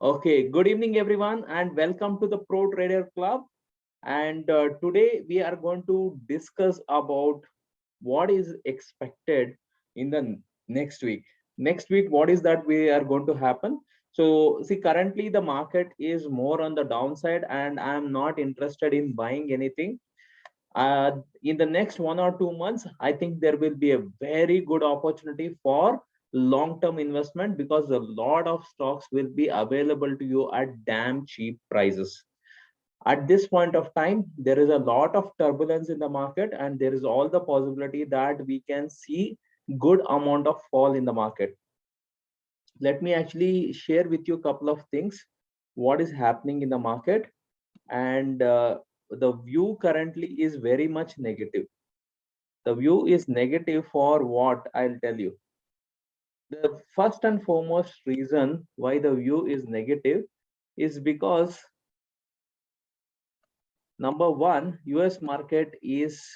Okay, good evening everyone and welcome to the Pro Trader Club. And today we are going to discuss about what is expected in the next week. Next week, what is that we are going to happen? So see, currently the market is more on the downside and I'm not interested in buying anything. In the next 1 or 2 months, I think there will be a very good opportunity for long-term investment because a lot of stocks will be available to you at damn cheap prices. At this point of time, there is a lot of turbulence in the market and there is all the possibility that we can see good amount of fall in the market. Let me actually share with you a couple of things, what is happening in the market. And the view currently is very much negative. The view is negative for what? I'll tell you. The first and foremost reason why the view is negative is because number one, US market is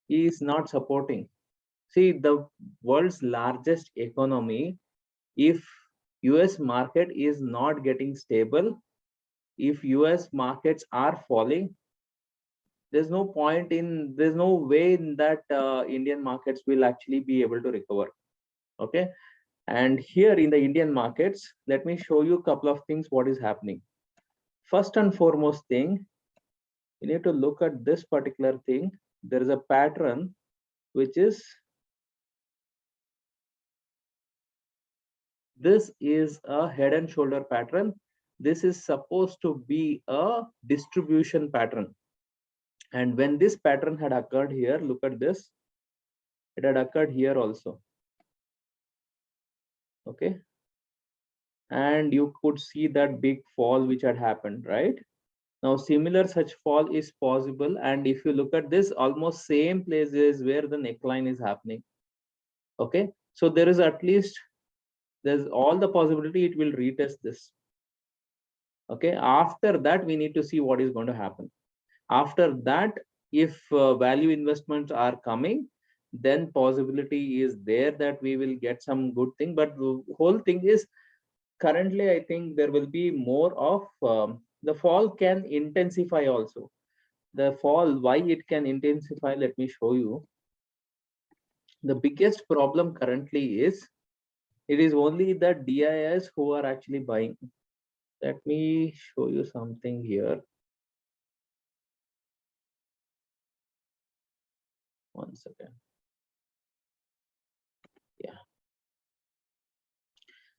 not supporting. See, the world's largest economy, if US market is not getting stable, if US markets are falling, there's no way in that Indian markets will actually be able to recover. Okay, and here in the Indian markets, let me show you a couple of things what is happening. First and foremost thing, you need to look at this particular thing. There is a pattern which is, this is a head and shoulder pattern. This is supposed to be a distribution pattern. And when this pattern had occurred here, look at this, it had occurred here also. Okay, and you could see that big fall which had happened, right? Now similar such fall is possible, and if you look at this, almost same places where the neckline is happening. Okay, so there is at least, there's all the possibility it will retest this. Okay, after that we need to see what is going to happen. After that, if value investments are coming, then possibility is there that we will get some good thing. But the whole thing is, currently I think there will be more of the fall can intensify also. The fall, why it can intensify, let me show you. The biggest problem currently is, it is only the DIS who are actually buying. Let me show you something here. One second. Yeah.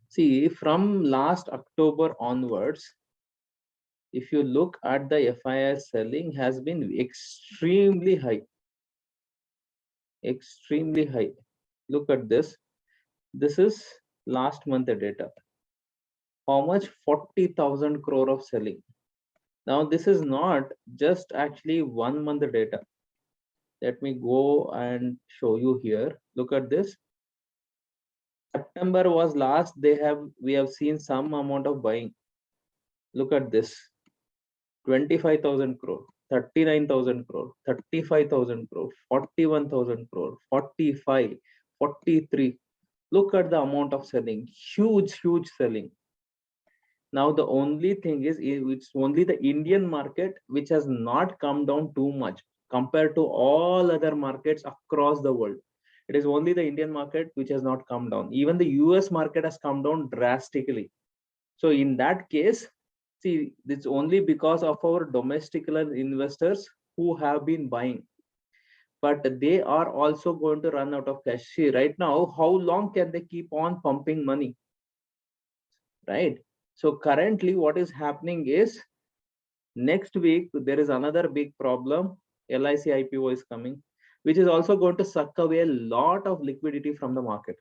See, from last October onwards, if you look at the FIS selling has been extremely high. Extremely high. Look at this. This is last month data. How much? 40,000 crore of selling. Now this is not just actually 1 month data. Let me go and show you here. Look at this. September was last, we have seen some amount of buying. Look at this. 25,000 crore, 39,000 crore, 35,000 crore, 41,000 crore, 45, 43. Look at the amount of selling. Huge selling. Now the only thing is, it's only the Indian market which has not come down too much compared to all other markets across the world. It is only the Indian market which has not come down. Even the US market has come down drastically. So in that case, see, it's only because of our domestic investors who have been buying, but they are also going to run out of cash. See, right now, how long can they keep on pumping money, right? So currently what is happening is, next week there is another big problem. LIC IPO is coming, which is also going to suck away a lot of liquidity from the market.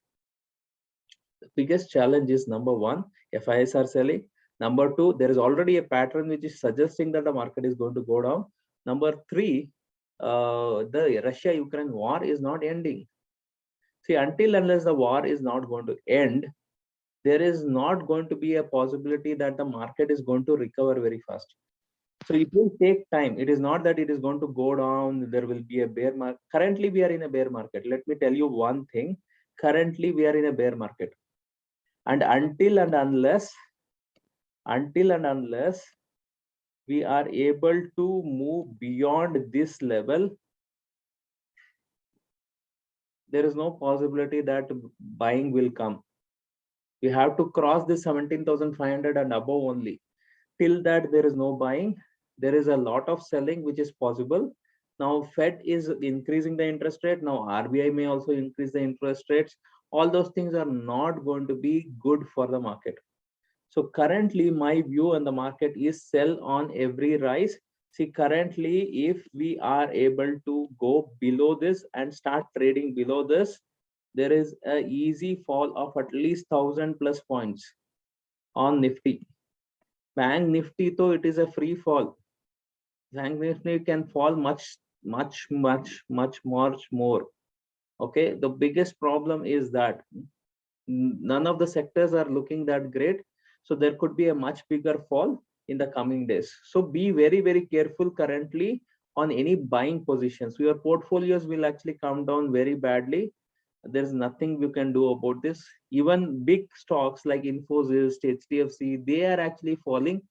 The biggest challenge is, number one, FIs are selling. Number two, there is already a pattern which is suggesting that the market is going to go down. Number three, the Russia-Ukraine war is not ending. See, until unless the war is not going to end, there is not going to be a possibility that the market is going to recover very fast. So it will take time. It is not that it is going to go down, there will be a bear market. Currently, we are in a bear market. Let me tell you one thing. Currently, we are in a bear market. And until and unless Until and unless we are able to move beyond this level, there is no possibility that buying will come. We have to cross this 17,500 and above only. Till that, there is no buying. There is a lot of selling which is possible. Now Fed is increasing the interest rate. Now RBI may also increase the interest rates. All those things are not going to be good for the market. So currently my view on the market is sell on every rise. See, currently if we are able to go below this and start trading below this, there is a easy fall of at least 1,000 plus points on Nifty. Bank Nifty though it is a free fall. Bank Nifty can fall much more. Okay, the biggest problem is that none of the sectors are looking that great, so there could be a much bigger fall in the coming days. So be very careful currently on any buying positions. Your portfolios will actually come down very badly. There's nothing you can do about this. Even big stocks like Infosys, HDFC, they are actually falling.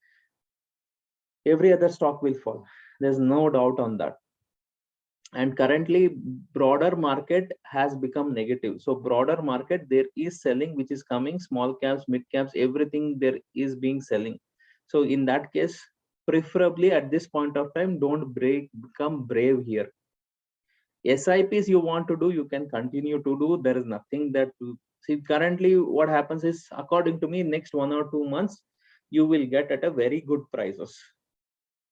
Every other stock will fall. There's no doubt on that. And currently broader market has become negative. So broader market, there is selling which is coming, small caps, mid caps, everything there is being selling. So in that case, preferably at this point of time, don't become brave here. SIPs you want to do, you can continue to do. There is nothing that see. Currently what happens is, according to me, next 1 or 2 months you will get at a very good prices.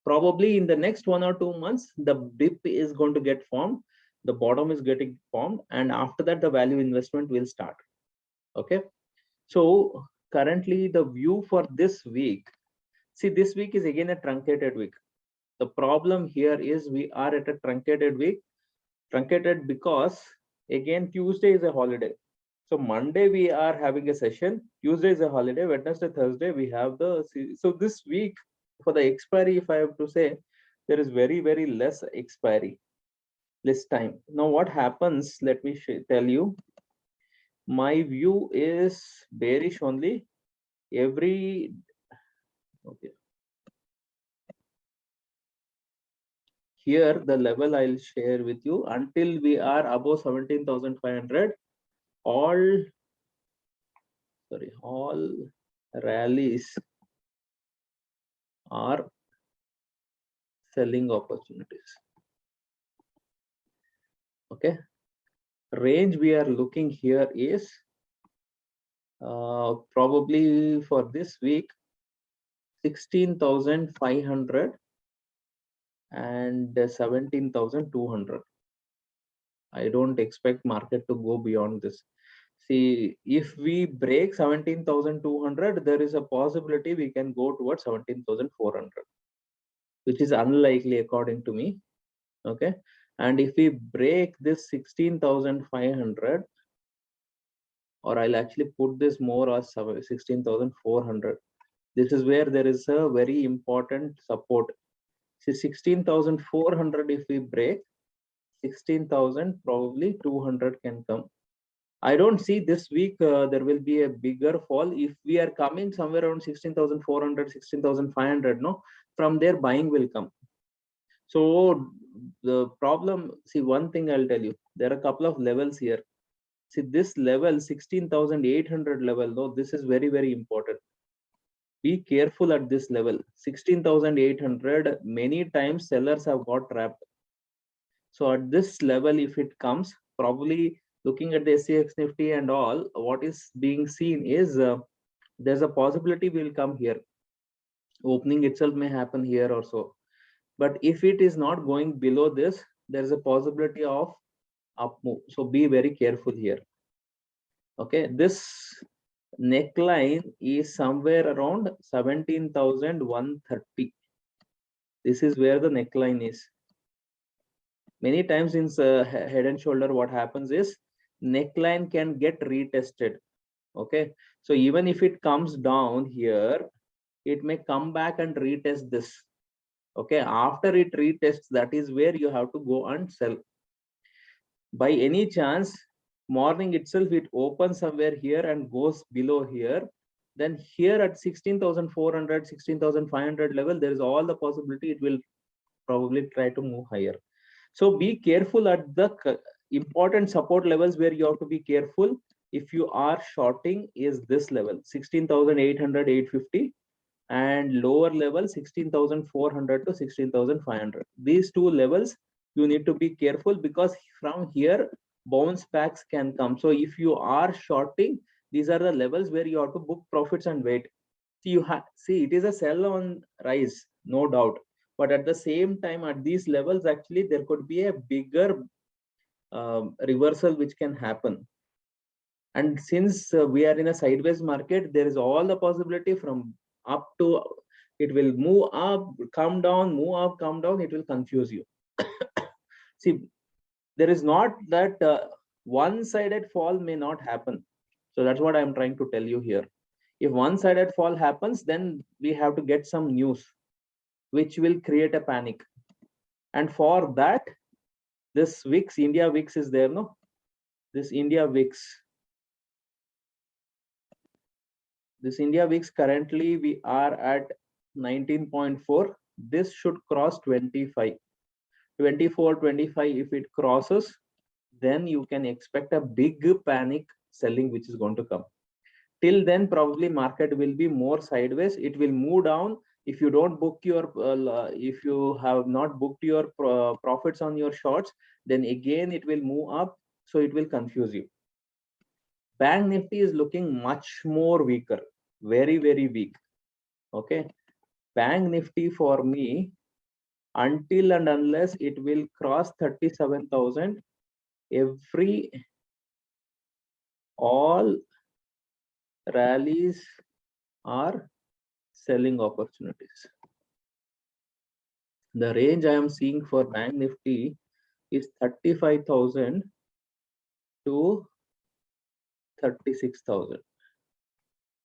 Probably in the next 1 or 2 months the dip is going to get formed, the bottom is getting formed, and after that the value investment will start. Okay, so currently the view for this week, see, this week is again a truncated week. The problem here is we are at a truncated week. Truncated because again Tuesday is a holiday, so Monday we are having a session, Tuesday is a holiday, Wednesday, Thursday we have the, so this week for the expiry, if I have to say, there is very less expiry, less time. Now what happens, let me tell you, my view is bearish only. Every, okay, here the level I'll share with you, until we are above 17,500, all rallies are selling opportunities. Okay, range we are looking here is probably for this week 16,500 and 17,200. I don't expect market to go beyond this. See, if we break 17,200, there is a possibility we can go towards 17,400, which is unlikely according to me. Okay, and if we break this 16,500, or I'll actually put this more as 16,400, this is where there is a very important support. See, 16,400 if we break, 16,000 probably 200 can come. I don't see this week there will be a bigger fall. If we are coming somewhere around 16,400, 16,500, no, from there buying will come. So the problem, see, one thing I'll tell you, there are a couple of levels here. See, this level 16,800 level, though, this is very important. Be careful at this level. 16,800, many times sellers have got trapped. So at this level, if it comes, probably looking at the SCX Nifty and all, what is being seen is there's a possibility will come here. Opening itself may happen here or so. But if it is not going below this, there is a possibility of up move. So be very careful here. Okay, this neckline is somewhere around 17,130. This is where the neckline is. Many times in head and shoulder, what happens is neckline can get retested. Okay, so even if it comes down here, it may come back and retest this. Okay, after it retests, that is where you have to go and sell. By any chance, morning itself it opens somewhere here and goes below here, then here at 16,400, 16,500 level, there is all the possibility it will probably try to move higher. So be careful at the important support levels where you have to be careful. If you are shorting is this level 16,800, 850, and lower level 16,400 to 16,500. These two levels you need to be careful, because from here bounce backs can come. So if you are shorting, these are the levels where you have to book profits and wait. See, see, it is a sell on rise, no doubt, but at the same time at these levels actually there could be a bigger reversal which can happen. And since we are in a sideways market, there is all the possibility from up to, it will move up, come down, move up, come down, it will confuse you. See, there is not that one-sided fall may not happen. So that's what I'm trying to tell you here. If one-sided fall happens, then we have to get some news which will create a panic. And for that, this VIX, India VIX is there, no? This India VIX. This India VIX currently we are at 19.4. This should cross 25. 24, 25, if it crosses, then you can expect a big panic selling which is going to come. Till then, probably market will be more sideways. It will move down. If you don't book your, if you have not booked your profits on your shorts, then again it will move up. So it will confuse you. Bank Nifty is looking much more weaker, very, very weak. Okay. Bank Nifty for me, until and unless it will cross 37,000, all rallies are selling opportunities. The range I am seeing for Bank Nifty is 35,000 to 36,000.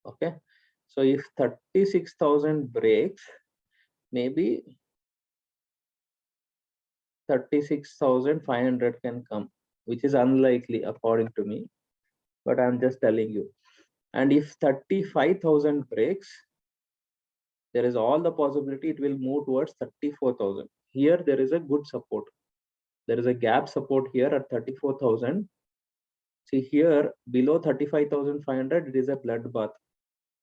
Okay, so if 36,000 breaks, maybe 36,500 can come, which is unlikely according to me, but I'm just telling you. And if 35,000 breaks, there is all the possibility it will move towards 34,000. Here there is a good support. There is a gap support here at 34,000. See here below 35,500, it is a bloodbath.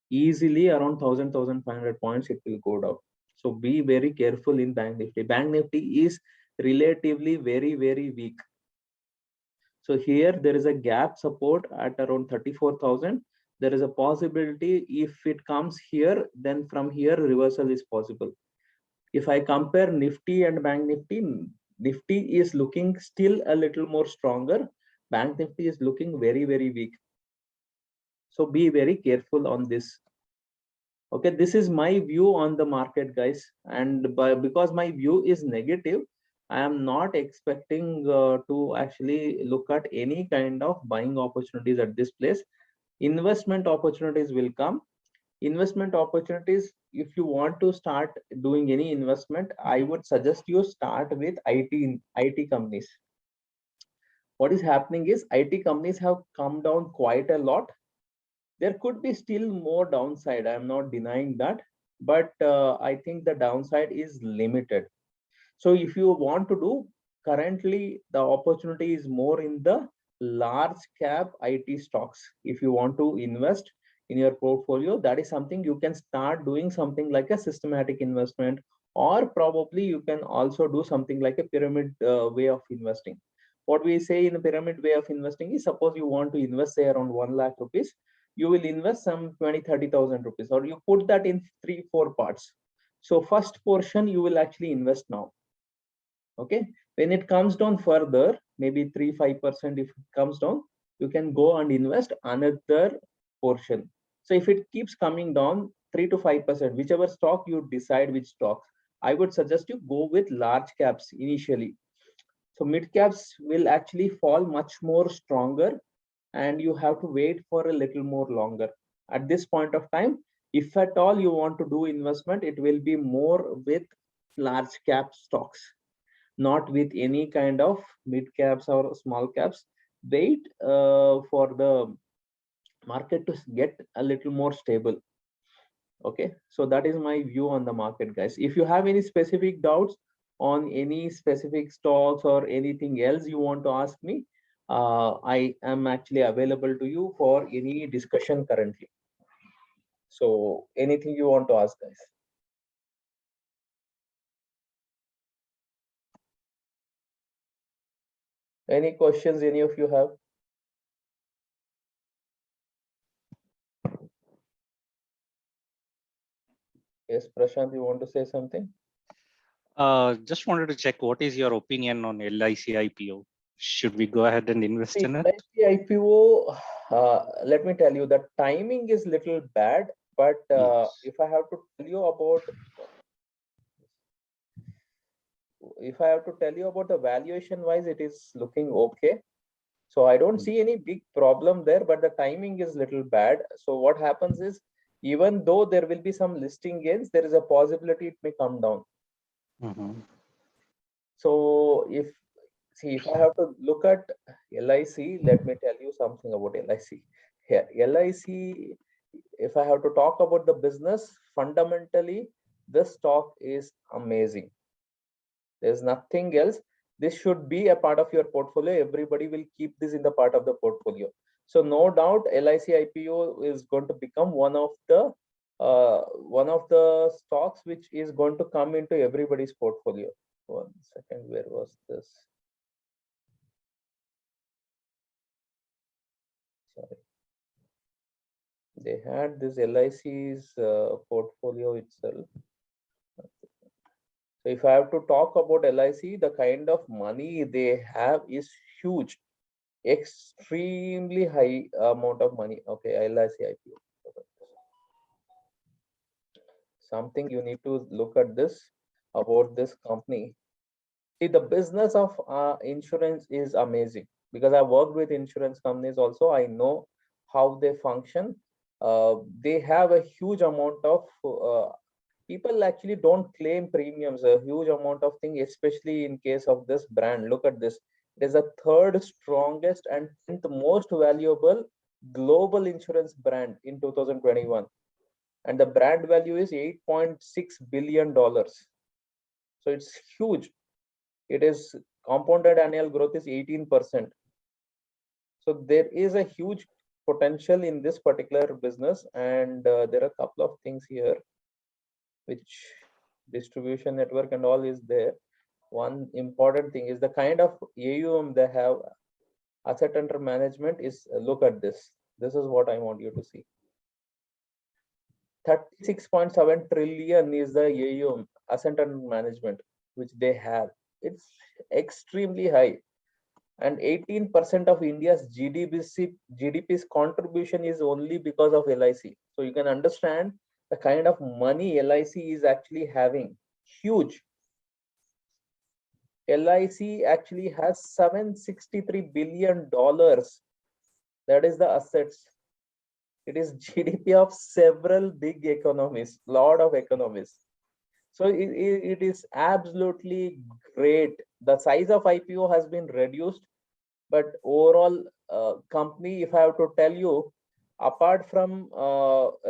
Easily around 1,000, 1,500 points it will go down. So be very careful in Bank Nifty. Bank Nifty is relatively very, very weak. So here there is a gap support at around 34,000. There is a possibility if it comes here, then from here reversal is possible. If I compare Nifty and Bank Nifty, Nifty is looking still a little more stronger. Bank Nifty is looking very, very weak. So be very careful on this. Okay, this is my view on the market, guys. And because my view is negative, I am not expecting to actually look at any kind of buying opportunities at this place. Investment opportunities will come. Investment opportunities, if you want to start doing any investment, I would suggest you start with IT companies. What is happening is IT companies have come down quite a lot. There could be still more downside. I'm not denying that, but I think the downside is limited. So if you want to do, currently the opportunity is more in the large cap IT stocks. If you want to invest in your portfolio, that is something you can start doing, something like a systematic investment, or probably you can also do something like a pyramid way of investing. What we say in a pyramid way of investing is, suppose you want to invest say around 1 lakh rupees, you will invest some 20,000-30,000 rupees, or you put that in 3-4 parts. So first portion you will actually invest now. Okay, when it comes down further, maybe 3-5%, if it comes down, you can go and invest another portion. So if it keeps coming down 3 to 5%, whichever stock you decide which stock, I would suggest you go with large caps initially. So mid caps will actually fall much more stronger, and you have to wait for a little more longer. At this point of time, if at all you want to do investment, it will be more with large cap stocks, not with any kind of mid caps or small caps. Wait for the market to get a little more stable. Okay, so that is my view on the market, guys. If you have any specific doubts on any specific stocks or anything else you want to ask me, I am actually available to you for any discussion currently. So anything you want to ask, guys. Any questions any of you have? Yes, Prashant, you want to say something? Just wanted to check, what is your opinion on LIC IPO? Should we go ahead and invest in it? LIC IPO, let me tell you, the timing is little bad, but if I have to tell you about the valuation wise, it is looking okay. So I don't see any big problem there, but the timing is little bad. So what happens is, even though there will be some listing gains, there is a possibility it may come down. So if I have to look at LIC, let me tell you something about LIC. Here, LIC, if I have to talk about the business, fundamentally, this stock is amazing. There's nothing else. This should be a part of your portfolio. Everybody will keep this in the part of the portfolio. So no doubt, LIC IPO is going to become one of the stocks which is going to come into everybody's portfolio. 1 second, where was this? Sorry, they had this LIC's portfolio itself. So if I have to talk about LIC, the kind of money they have is huge, extremely high amount of money. Okay, LIC IPO. Something you need to look at this about this company. See, the business of insurance is amazing, because I worked with insurance companies also. I know how they function. They have a huge amount of people actually don't claim premiums, a huge amount of thing, especially in case of this brand. Look at this. It is the third strongest and 10th most valuable global insurance brand in 2021. And the brand value is $8.6 billion. So it's huge. It is compounded annual growth is 18%. So there is a huge potential in this particular business, and there are a couple of things here which distribution network and all is there. One important thing is the kind of AUM they have, asset under management is, look at this. This is what I want you to see. 36.7 trillion is the AUM, asset under management, which they have. It's extremely high. And 18% of India's GDP's contribution is only because of LIC. So you can understand the kind of money LIC is actually having. Huge. LIC actually has $763 billion. That is the assets. It is GDP of several big economies, lot of economies. So it is absolutely great. The size of IPO has been reduced, but overall company, if I have to tell you, apart from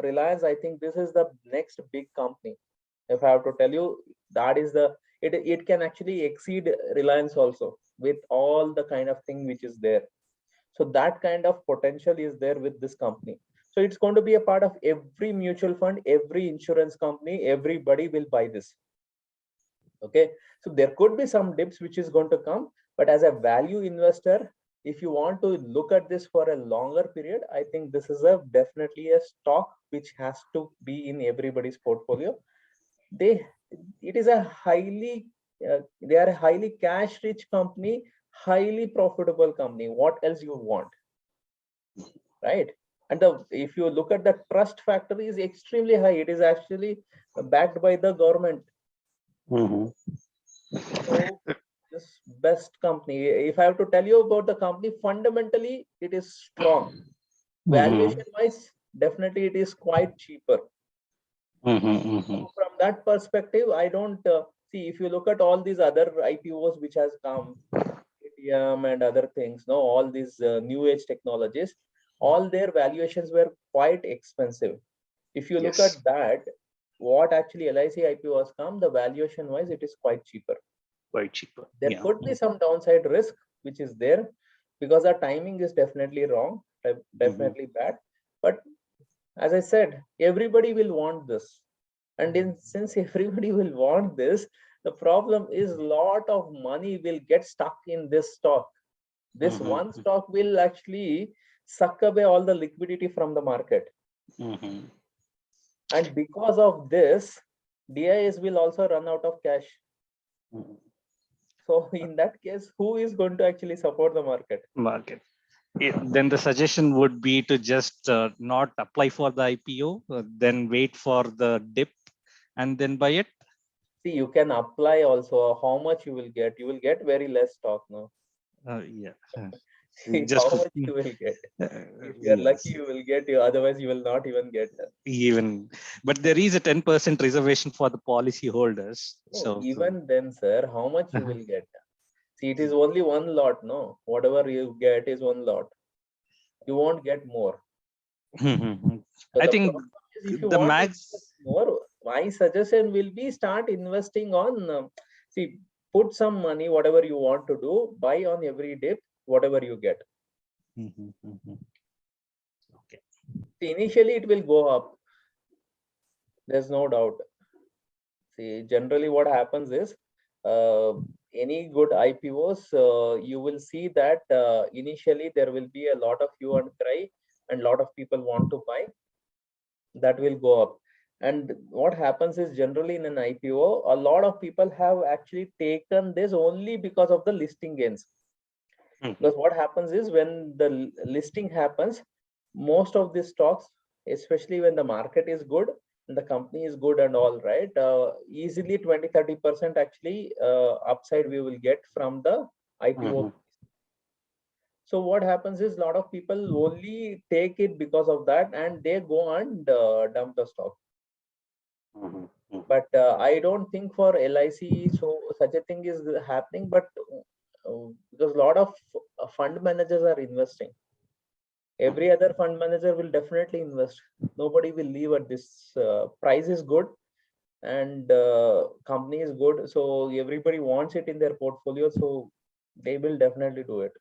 Reliance, I think this is the next big company. If I have to tell you, that is it can actually exceed Reliance also, with all the kind of thing which is there. So that kind of potential is there with this company. So it's going to be a part of every mutual fund, every insurance company, everybody will buy this. Okay, so there could be some dips which is going to come, but as a value investor, if you want to look at this for a longer period, I think this is definitely a stock which has to be in everybody's portfolio. It is a they are a highly cash rich company, highly profitable company. What else you want, right? And if you look at the trust factor is extremely high. It is actually backed by the government. So this best company, if I have to tell you about the company, fundamentally it is strong. Valuation wise, definitely it is quite cheaper. So from that perspective, I don't see, if you look at all these other IPOs which has come, ATM and other things, no, all these new age technologies, all their valuations were quite expensive. If you look at Yes, that, what actually LIC IPO has come, the valuation wise, it is quite cheaper. quite cheaper. There Yeah. could be some downside risk, which is there because the timing is definitely wrong, definitely bad. But as I said, everybody will want this. And since everybody will want this, the problem is lot of money will get stuck in this stock. This one stock will actually suck away all the liquidity from the market. And because of this, DIS will also run out of cash. So in that case, who is going to actually support the market? Market. Then the suggestion would be to just not apply for the IPO, then wait for the dip and then buy it. See, you can apply also. How much you will get? You will get very less stock now. Yeah. See Just how much you will get. If you are lucky, yes, you will get. Otherwise, you will not even get. even, but there is a 10% reservation for the policy holders. Oh, So even then, sir, how much you will get? See, it is only one lot, no? Whatever you get is one lot. You won't get more. So I the think problem is, if you the want to invest max. more, my suggestion will be start investing on. See, put some money, whatever you want to do, buy on every dip, whatever you get. Okay. See, initially it will go up. There's no doubt. See, generally what happens is, any good IPOs, you will see that initially there will be a lot of hue and cry, and lot of people want to buy. That will go up. And what happens is, generally in an IPO, a lot of people have actually taken this only because of the listing gains. Because what happens is, when the listing happens, most of these stocks, especially when the market is good and the company is good and all right, easily 20-30% actually upside we will get from the IPO. So what happens is, a lot of people only take it because of that, and they go and dump the stock. But I don't think for LIC so such a thing is happening. But because a lot of fund managers are investing, every other fund manager will definitely invest. Nobody will leave at this. Price is good and company is good, so everybody wants it in their portfolio, so they will definitely do it.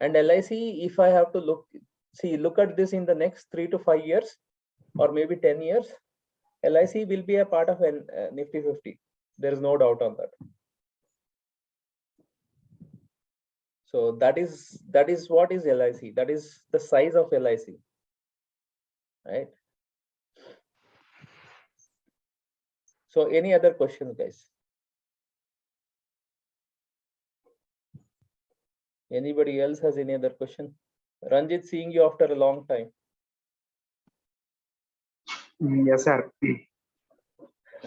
And LIC, if I have to look at this in the next 3 to 5 years or maybe 10 years, LIC will be a part of Nifty 50. There is no doubt on that. So that is what is LIC. That is the size of LIC, right? So any other questions, guys? Anybody else has any other question? Ranjit, seeing you after a long time. Yes, sir.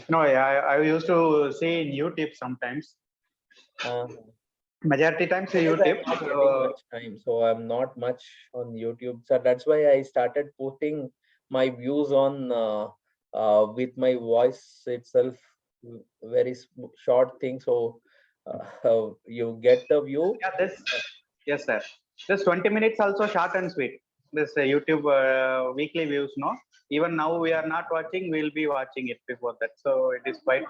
No, I used to see in YouTube sometimes. Majority times YouTube. I'm not getting much time, so I'm not much on YouTube. So that's why I started putting my views on with my voice itself, very short thing. So you get the view. Yeah, yes, sir. This 20 minutes also short and sweet. This YouTube weekly views, no? Even now we are not watching, we'll be watching it before that. So it is quite.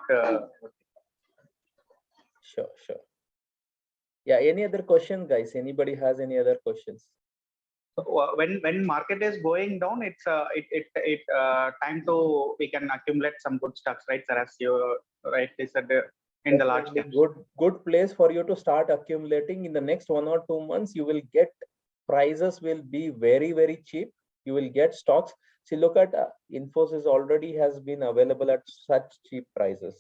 Sure. Yeah. Any other question, guys? Anybody has any other questions? When market is going down, it's time to we can accumulate some good stocks, right, sir? As you rightly said in the large caps. Good place for you to start accumulating. In the next 1 or 2 months, you will get prices will be very cheap. You will get stocks. See, look at Infosys already has been available at such cheap prices.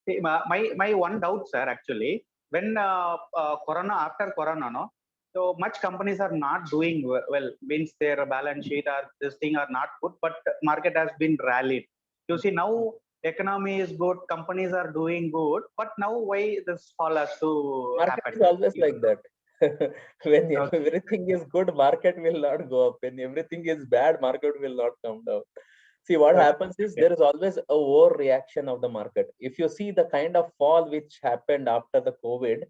See, my one doubt, sir, actually, when after corona, no, so much companies are not doing well, means their balance sheet or this thing are not good, but market has been rallied. You see, now economy is good, companies are doing good, but now why this fall has to market happen? Is always like that. When everything is good, market will not go up. When everything is bad, market will not come down. See, what happens is there is always a overreaction of the market. If you see the kind of fall which happened after the COVID,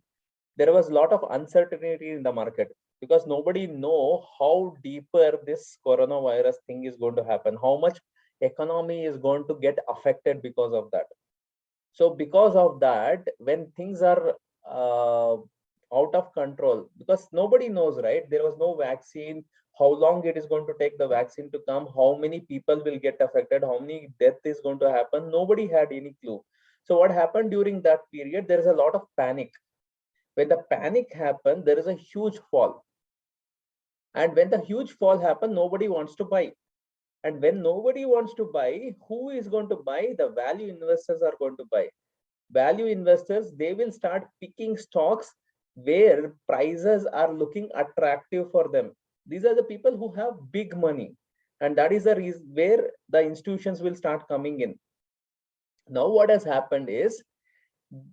there was a lot of uncertainty in the market. because nobody know how deeper this coronavirus thing is going to happen, how much economy is going to get affected because of that. So because of that, when things are out of control, because nobody knows, right? There was no vaccine, how long it is going to take the vaccine to come, how many people will get affected, how many death is going to happen. Nobody had any clue. So what happened during that period, there is a lot of panic. When the panic happened, there is a huge fall. And when the huge fall happened, nobody wants to buy. And when nobody wants to buy, who is going to buy? The value investors are going to buy. Value investors, they will start picking stocks where prices are looking attractive for them. These are the people who have big money. And that is the reason where the institutions will start coming in. Now, what has happened is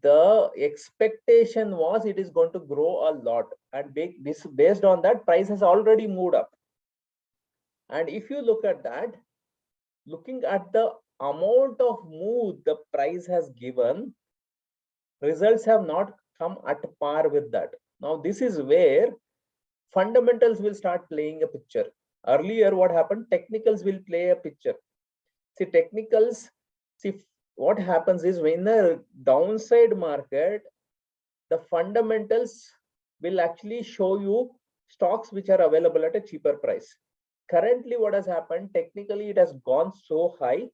the expectation was it is going to grow a lot. And based on that, price has already moved up. And if you look at that, looking at the amount of move the price has given, results have not come at par with that. Now, this is where fundamentals will start playing a picture. Earlier, what happened? Technicals will play a picture. See, technicals, see, what happens is when the downside market, the fundamentals will actually show you stocks which are available at a cheaper price. Currently, what has happened? Technically, it has gone so high,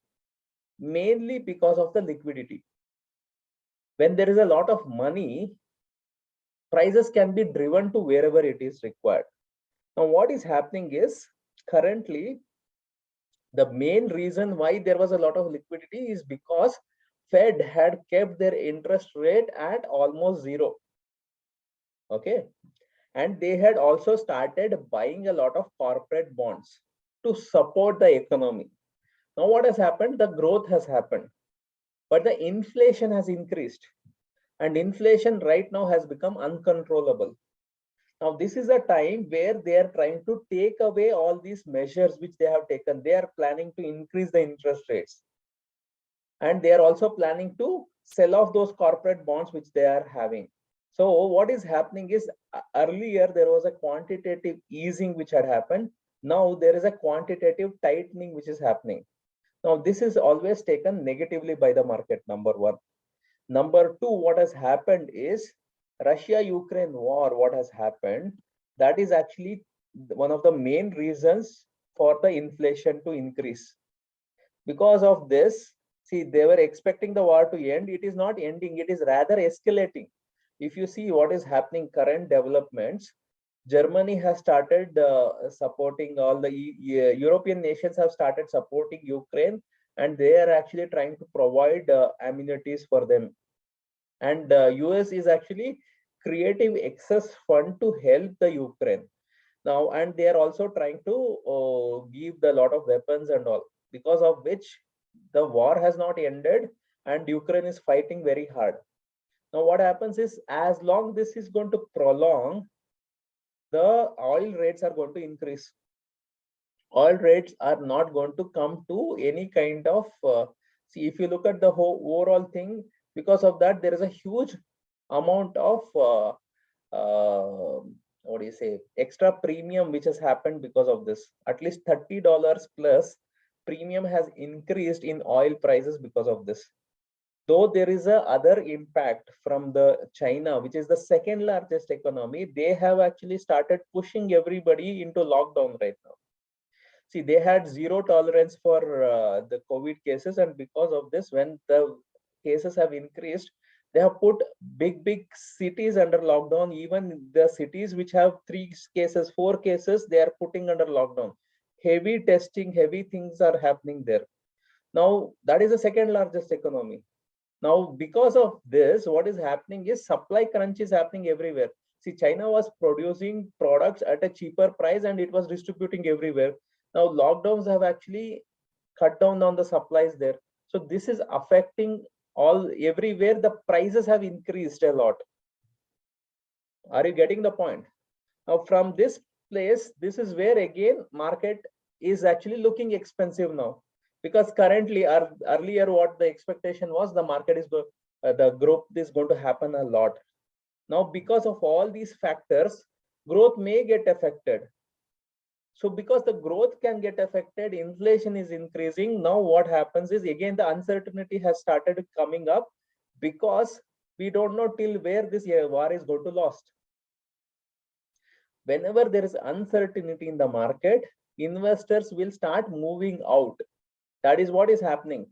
mainly because of the liquidity. When there is a lot of money, prices can be driven to wherever it is required. Now, what is happening is currently the main reason why there was a lot of liquidity is because Fed had kept their interest rate at almost zero. Okay. And they had also started buying a lot of corporate bonds to support the economy. Now, what has happened? The growth has happened, but the inflation has increased. And inflation right now has become uncontrollable. Now, this is a time where they are trying to take away all these measures which they have taken. They are planning to increase the interest rates. And they are also planning to sell off those corporate bonds which they are having. So what is happening is earlier there was a quantitative easing which had happened. Now there is a quantitative tightening which is happening. Now this is always taken negatively by the market, number one. Number two, what has happened is Russia-Ukraine war, what has happened, that is actually one of the main reasons for the inflation to increase. Because of this, see, they were expecting the war to end. It is not ending, it is rather escalating. If you see what is happening, current developments, Germany has started supporting, all the European nations have started supporting Ukraine, and they are actually trying to provide amenities for them. And US is actually creating excess fund to help the Ukraine now, and they are also trying to give a lot of weapons and all, because of which the war has not ended and Ukraine is fighting very hard. Now, what happens is, as long this is going to prolong, the oil rates are going to increase. Oil rates are not going to come to any kind of see, if you look at the whole overall thing, because of that, there is a huge amount of what do you say, extra premium which has happened because of this. At least $30 plus premium has increased in oil prices because of this. Though there is a other impact from the China, which is the second largest economy, they have actually started pushing everybody into lockdown right now. See, they had zero tolerance for the COVID cases, and because of this, when the cases have increased, they have put big cities under lockdown. Even the cities which have 3 cases, 4 cases, they are putting under lockdown. Heavy testing, heavy things are happening there. Now, that is the second largest economy. Now, because of this, what is happening is supply crunch is happening everywhere. See, China was producing products at a cheaper price and it was distributing everywhere. Now, lockdowns have actually cut down on the supplies there. So this is affecting all everywhere. The prices have increased a lot. Are you getting the point? Now, from this place, this is where again market is actually looking expensive now, because currently earlier what the expectation was, the market is the growth is going to happen a lot. Now, because of all these factors, growth may get affected. So because the growth can get affected, inflation is increasing. Now what happens is, again, the uncertainty has started coming up because we don't know till where this war is going to last. Whenever there is uncertainty in the market, investors will start moving out. That is what is happening.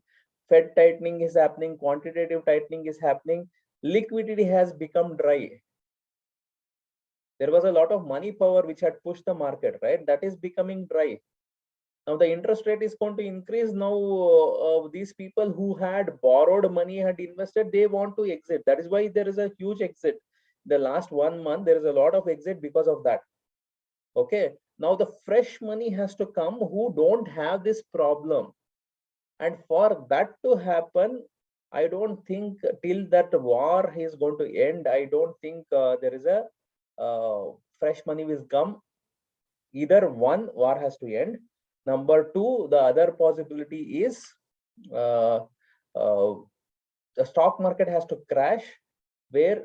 Fed tightening is happening, quantitative tightening is happening, liquidity has become dry. There was a lot of money power which had pushed the market, right? That is becoming dry. Now the interest rate is going to increase. Now these people who had borrowed money, had invested, they want to exit. That is why there is a huge exit. The last 1 month, there is a lot of exit because of that. Okay. Now the fresh money has to come who don't have this problem. And for that to happen, I don't think till that war is going to end, I don't think there is a fresh money will come. Either one, war has to end. Number two, the other possibility is uh, uh, the stock market has to crash, where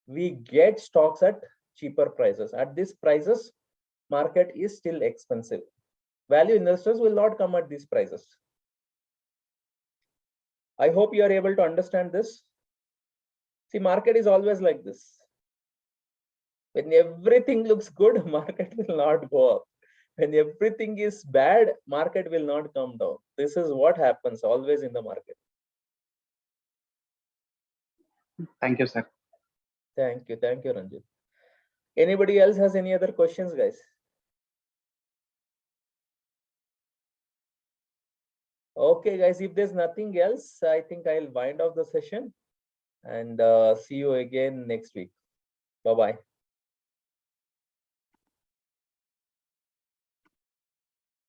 we get stocks at cheaper prices. At these prices, market is still expensive. Value investors will not come at these prices. I hope you are able to understand this. See, market is always like this. When everything looks good, market will not go up. When everything is bad, market will not come down. This is what happens always in the market. Thank you, sir. Thank you, Ranjit. Anybody else has any other questions, guys? Okay, guys, if there's nothing else, I think I'll wind off the session and see you again next week. Bye-bye.